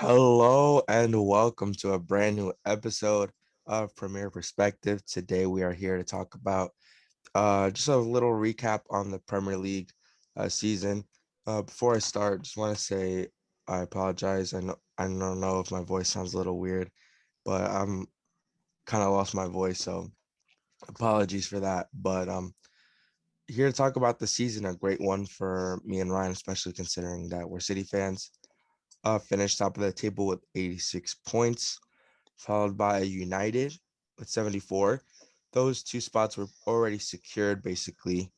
Hello and welcome to a brand new episode of Premier Perspective. Today we are here to talk about just a little recap on the Premier League season. Before I start, just want to say I apologize. I don't know if my voice sounds a little weird, but I'm kind of lost my voice, so apologies for that. But here to talk about the season, a great one for me and Ryan, especially considering that we're City fans. Finished top of the table with 86 points, followed by United with 74. Those two spots were already secured basically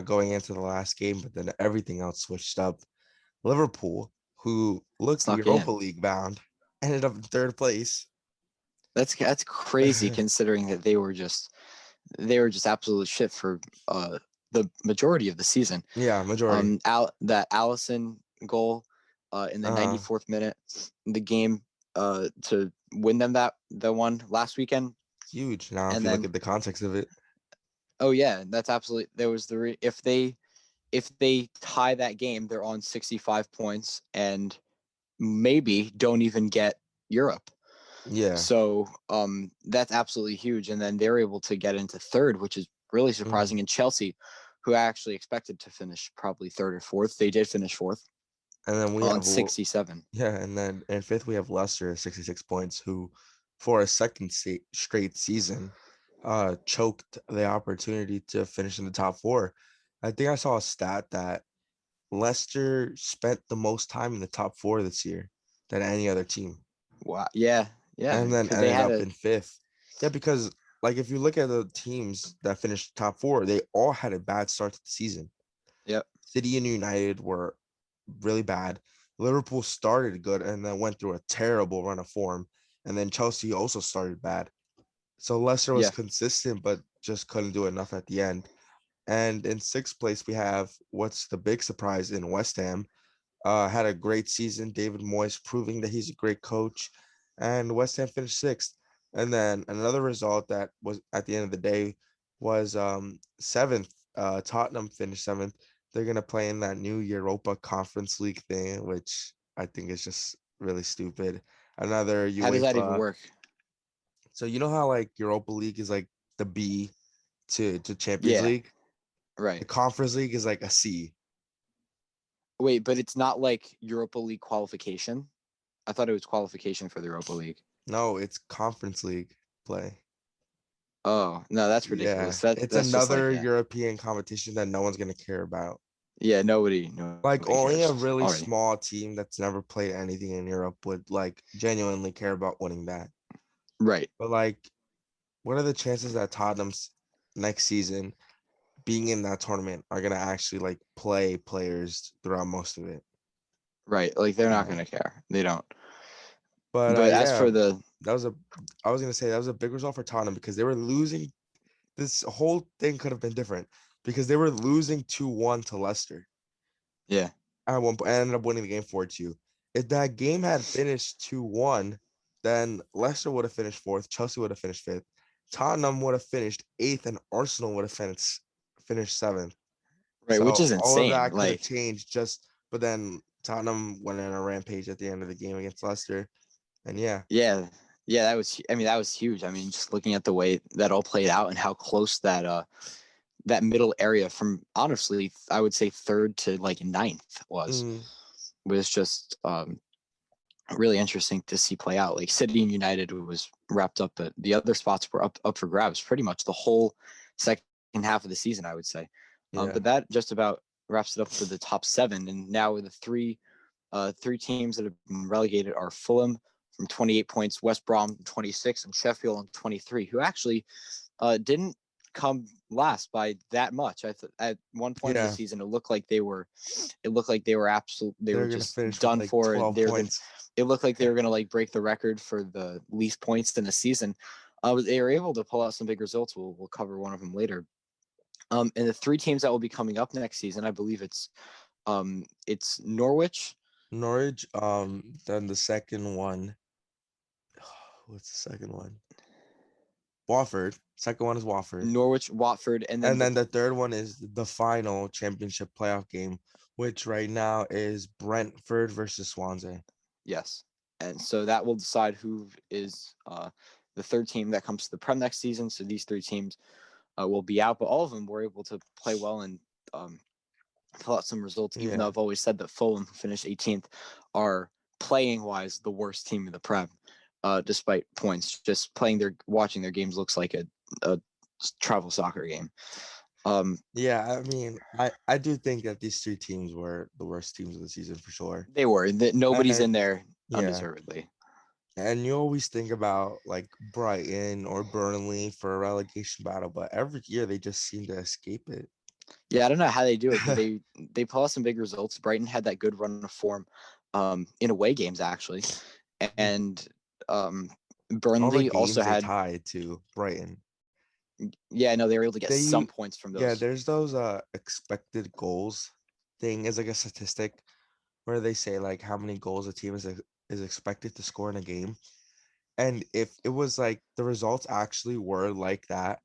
going into the last game, but then everything else switched up. Liverpool, who looked Snuck Europa in. League bound, ended up in third place. That's crazy considering that they were just absolute shit for the majority of the season. Yeah, majority. That Allison goal in the Uh, 94th minute, the game to win them the one last weekend, Huge. Now, if and you look then at the context of it, oh yeah, that's absolutely there was if they tie that game, they're on 65 points and maybe don't even get Europe. yeah. So that's absolutely huge. And then they're able to get into third, which is really Mhm. surprising. And Chelsea, who I actually expected to finish probably third or fourth, they did finish fourth And then we on have 67. Yeah, and then in fifth we have Leicester, 66 points, who for a second straight season choked the opportunity to finish in the top four. I think I saw a stat that Leicester spent the most time in the top four this year than any other team, Wow. Yeah. Yeah. and then Because they ended had up a, in fifth. Yeah, because like if you look at the teams that finished top four, they all had a bad start to the season. yep. City and United were really bad. Liverpool started good and then went through a terrible run of form. And then Chelsea also started bad. So Leicester was Yeah. consistent, but just couldn't do enough at the end. And in sixth place, we have what's the big surprise in West Ham. Had a great season. David Moyes proving that he's a great coach. And West Ham finished sixth. And then another result that was at the end of the day was seventh. Tottenham finished seventh. They're gonna play in that new Europa Conference League thing, which I think is just really stupid. Another How does that even UEFA. work? So you know how like Europa League is like the B to Champions Yeah. League? The Right. Conference League is like a C. Wait, but it's not like Europa League qualification. I thought it was qualification for the Europa League. No, it's Conference League play. Oh, no, that's Yeah, ridiculous. That it's that's just like, another yeah. European competition that no one's gonna care about. Yeah, nobody Like nobody only a cares really already. small team that's never played anything in Europe would like genuinely care about winning that. Right. But like, what are the chances that Tottenham's next season being in that tournament are gonna actually like play players throughout most of it? Right. Like they're not Yeah. going to care. They don't. But But as yeah, for the that was a I was gonna say that was a big result for Tottenham because they were losing. This whole thing could have been different because they were losing 2-1 to Leicester. yeah. At one point, I ended up winning the game 4-2. If that game had finished 2-1, then Leicester would have finished fourth, Chelsea would have finished fifth, Tottenham would have finished eighth, and Arsenal would have finished seventh. Right, which So is all of insane. that could have Like changed but then Tottenham went on a rampage at the end of the game against Leicester. And yeah, yeah. Yeah, that was huge. I mean, just looking at the way that all played out and how close that middle area from honestly, I would say third to like ninth mm, was just really interesting to see play out. Like City and United was wrapped up, but the other spots were up for grabs pretty much the whole second half of the season, I would say. But yeah, that just about wraps it up for the top seven. And now with the three teams that have been relegated are Fulham from 28 points, West Brom 26, and Sheffield on 23, who actually didn't come last by that much. At one point of the yeah, season, it looked like they were absolute. They were they're gonna just finish with done like for. 12 They're gonna. points. It looked like they were gonna like break the record for the least points in the season. They were able to pull out some big results. We'll cover one of them later. And the three teams that will be coming up next season, I believe it's Norwich, Norwich, then the second one. What's the second one? Watford. Second one is Watford. Norwich, Watford, and then And the then the third one is the final championship playoff game, which right now is Brentford versus Swansea. yes. and so that will decide who is the third team that comes to the Prem next season. So these three teams will be out, but all of them were able to play well and pull out some results. Even though Yeah. I've always said that Fulham, who finished 18th, are playing wise the worst team in the Prem, despite points. Just watching their games looks like a travel soccer game. Yeah, I mean, I do think that these three teams were the worst teams of the season for sure. They were. Nobody's in And there yeah, undeservedly. and you always think about like Brighton or Burnley for a relegation battle, but every year they just seem to escape it. Yeah, I don't know how they do it, but they pull out some big results. Brighton had that good run of form in away games actually, and All the Burnley also games they had. tied to Brighton. Yeah, I know they were able to get some They points from yeah, those. there's those expected goals thing is like a statistic where they say like how many goals a team is expected to score in a game. And if it was like the results actually were like that,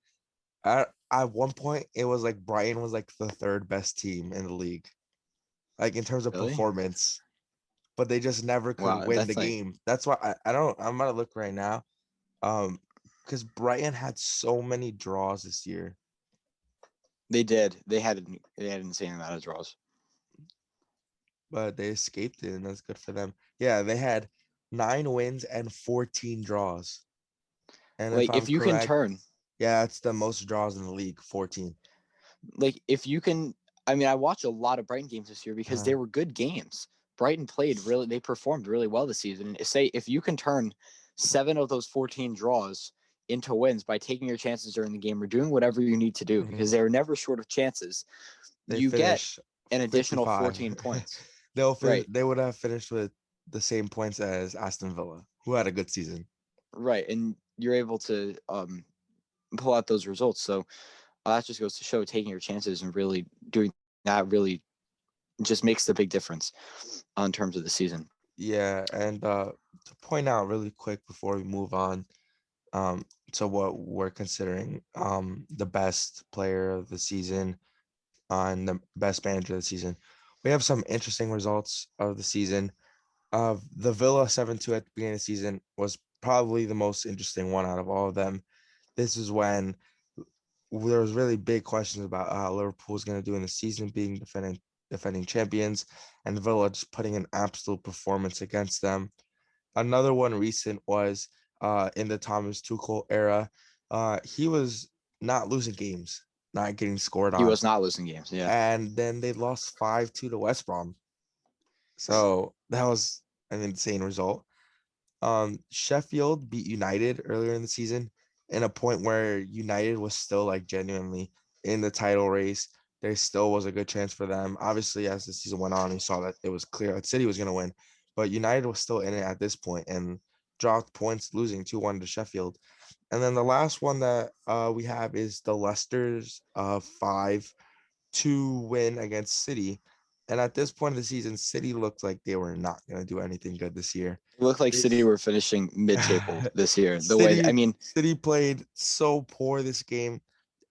at one point it was like Brighton was like the third best team in the league, like in terms of Really? performance, but they just never could Wow, win the that's like game. That's why I don't I'm gonna look right now. Um, because Brighton had so many draws this year, they did. They had an insane amount of draws. but they escaped it, and that's good for them. Yeah, they had 9 wins and 14 draws. And if Like I'm if you can correct, turn, yeah, it's the most draws in the league, 14. like if you can, I mean, I watched a lot of Brighton games this year because Uh, they were good games. Brighton played really, they performed really well this season. Say if you can turn 7 of those 14 draws into wins by taking your chances during the game or doing whatever you need to do, mhm. because they're never short of chances, They you get finish an additional 55. 14 points. They'll finish. Right. They would have finished with the same points as Aston Villa, who had a good season. Right. And you're able to pull out those results. So that just goes to show taking your chances and really doing that really just makes the big difference in terms of the season. Yeah, and to point out really quick before we move on, to what we're considering the best player of the season and the best manager of the season, we have some interesting results of the season. The Villa 7-2 at the beginning of the season was probably the most interesting one out of all of them. This is when there was really big questions about how Liverpool was going to do in the season, being defending champions, and Villa just putting an absolute performance against them. Another one recent was in the Thomas Tuchel era. He was not losing games, not getting scored He on, was not losing games. Yeah. and then they lost 5-2 to West Brom. So that was an insane result. Sheffield beat United earlier in the season in a point where United was still like genuinely in the title race. There still was a good chance for them. Obviously, as the season went on, we saw that it was clear that City was going to win, but United was still in it at this point and dropped points, losing 2-1 to Sheffield. And then the last one that we have is the Leicester's 5-2 win against City. And at this point of the season, City looked like they were not going to do anything good this year. It looked like They City were finishing mid-table this year. The way I City mean, City played so poor this game.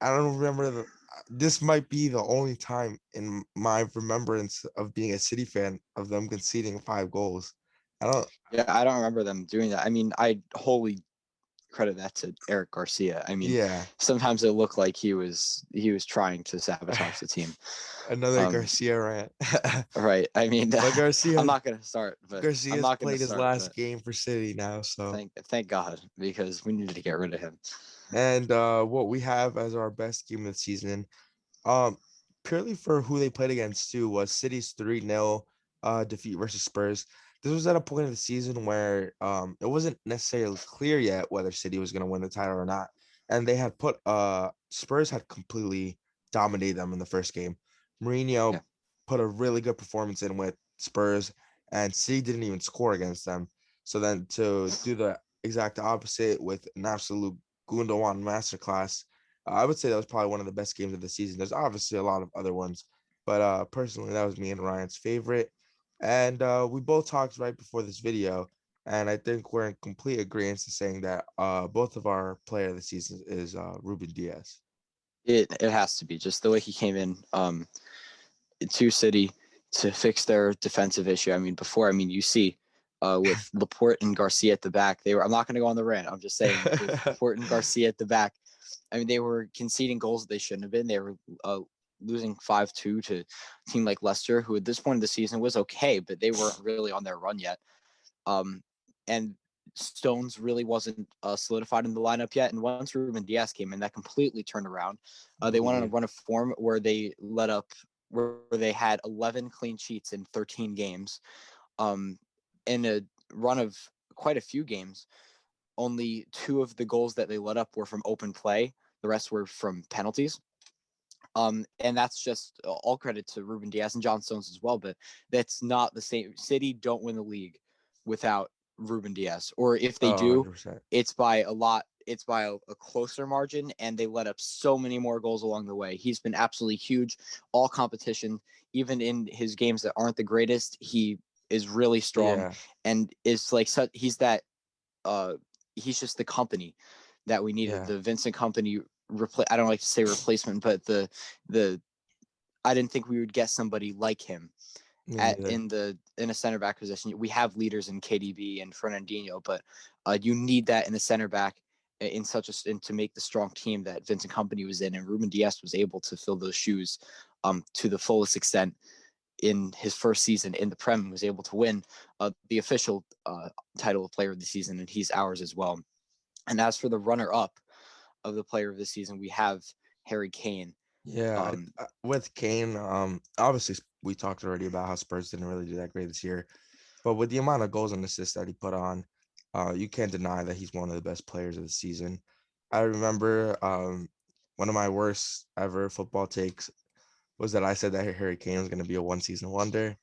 I don't remember this might be the only time in my remembrance of being a City fan of them conceding 5 goals. I don't yeah, I don't remember them doing that. I mean, I wholly credit that to Eric Garcia. I mean, yeah. sometimes it looked like he was trying to sabotage the team. Another Um, Garcia rant. right. I mean, But I'm Garcia not gonna start, but I'm Garcia's not gonna played his start. last But game for City now, so thank God because we needed to get rid of him. and what we have as our best game of the season, um, purely for who they played against too, was City's 3-0 defeat versus Spurs. This was at a point of the season where it wasn't necessarily clear yet whether City was going to win the title or not. And they had put Spurs had completely dominated them in the first game. Mourinho Yeah. put a really good performance in with Spurs, and City didn't even score against them. So then to do the exact opposite with an absolute Gundogan masterclass, I would say that was probably one of the best games of the season. There's obviously a lot of other ones, but personally, that was me and Ryan's favorite. And we both talked right before this video, and I think we're in complete agreement to saying that both of our player of the season is Ruben Diaz. It has to be just the way he came in to City to fix their defensive issue. I mean, before, I mean, you see with Laporte and Garcia at the back. I'm not going to go on the rant. I'm just saying with Laporte and Garcia at the back. I mean, they were conceding goals that they shouldn't have been. They were losing 5-2 to a team like Leicester, who at this point of the season was okay, but they weren't really on their run yet. And Stones really wasn't solidified in the lineup yet. And once Ruben Diaz came in, that completely turned around. They went on a run of form where they had 11 clean sheets in 13 games. In a run of quite a few games, only 2 of the goals that they let up were from open play. The rest were from penalties. And that's just all credit to Ruben Diaz and John Stones as well. But that's not the same. City don't win the league without Ruben Diaz, or if they Oh, do, 100%. it's by a lot. It's by a closer margin, and they let up so many more goals along the way. He's been absolutely huge, all competition, even in his games that aren't the greatest. He is really strong, Yeah. and is like he's that. He's just the company that we needed. Yeah. The Vincent Company I don't like to say replacement, but the I didn't think we would get somebody like him Me neither. in a center back position. We have leaders in KDB and Fernandinho, but you need that in the center back in to make the strong team that Vincent Company was in, and Ruben Diaz was able to fill those shoes to the fullest extent in his first season in the Prem. Was able to win the official title of Player of the Season, and he's ours as well. And as for the runner-up of the Player of the Season, we have Harry Kane. Yeah, Um, with Kane, obviously we talked already about how Spurs didn't really do that great this year, but with the amount of goals and assists that he put on, you can't deny that he's one of the best players of the season. I remember one of my worst ever football takes was that I said that Harry Kane was going to be a one season wonder,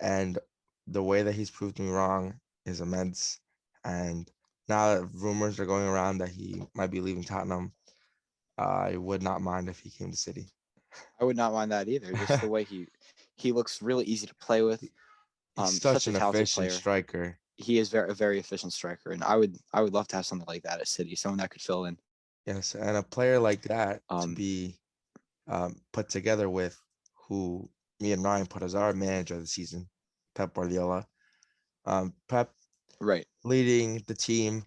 and the way that he's proved me wrong is immense. And now that rumors are going around that he might be leaving Tottenham, I would not mind if he came to City. I would not mind that either. Just the way he looks really easy to play with. He's such Such a an talented efficient player. striker. He is a very efficient striker, and I would love to have something like that at City, someone that could fill in. Yes, and a player like that to Um, be put together with who me and Ryan put as our manager of the season, Pep Guardiola. Pep right. leading the team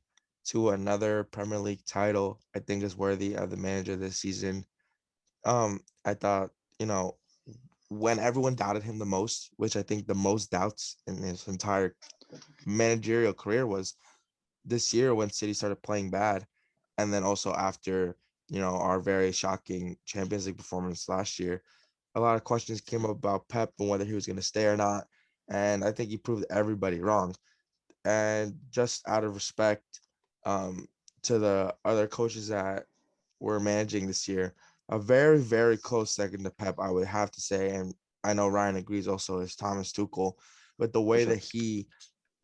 to another Premier League title, I think is worthy of the manager this season. I thought, when everyone doubted him the most, which I think the most doubts in his entire managerial career was this year when City started playing bad, and then also after our very shocking Champions League performance last year, a lot of questions came up about Pep and whether he was going to stay or not, and I think he proved everybody wrong. And just out of respect to the other coaches that were managing this year, a very very close second to Pep, I would have to say, and I know Ryan agrees also, is Thomas Tuchel, with the For way sure. that he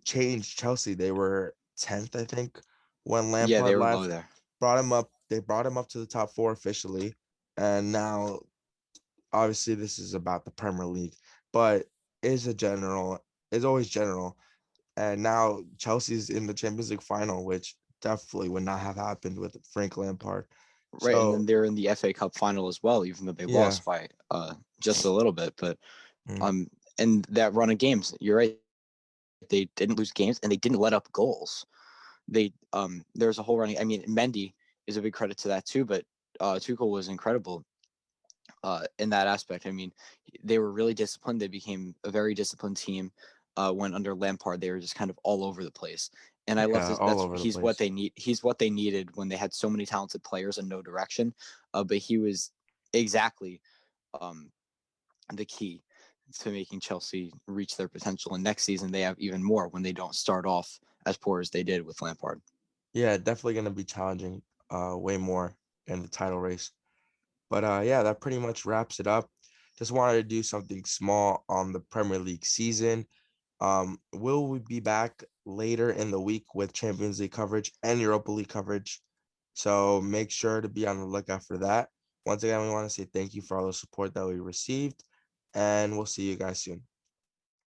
changed Chelsea. They were 10th, I think, when Yeah, they Lampard were low left. there. Brought him up. They brought him up to the top four officially, and now obviously this is about the Premier League, but is a general is always general. And now Chelsea's in the Champions League final, which definitely would not have happened with Frank Lampard. Right, and then So they're in the FA Cup final as well, even though they yeah, lost by just a little bit. But mm, um, and that run of games, you're right. They didn't lose games, and they didn't let up goals. There's a whole running. I mean, Mendy is a big credit to that too, but Tuchel was incredible in that aspect. I mean, they were really disciplined. They became a very disciplined team when under Lampard. They were just kind of all over the place. And I love yeah, this. all That's over the he's what place. they need. He's what they needed when they had so many talented players and no direction. But he was exactly um, the key to making Chelsea reach their potential. And next season they have even more when they don't start off as poor as they did with Lampard. Yeah, definitely gonna be challenging way more in the title race. But yeah, that pretty much wraps it up. Just wanted to do something small on the Premier League season. Will we be back later in the week with Champions League coverage and Europa League coverage? So make sure to be on the lookout for that. Once again, we want to say thank you for all the support that we received, and we'll see you guys soon.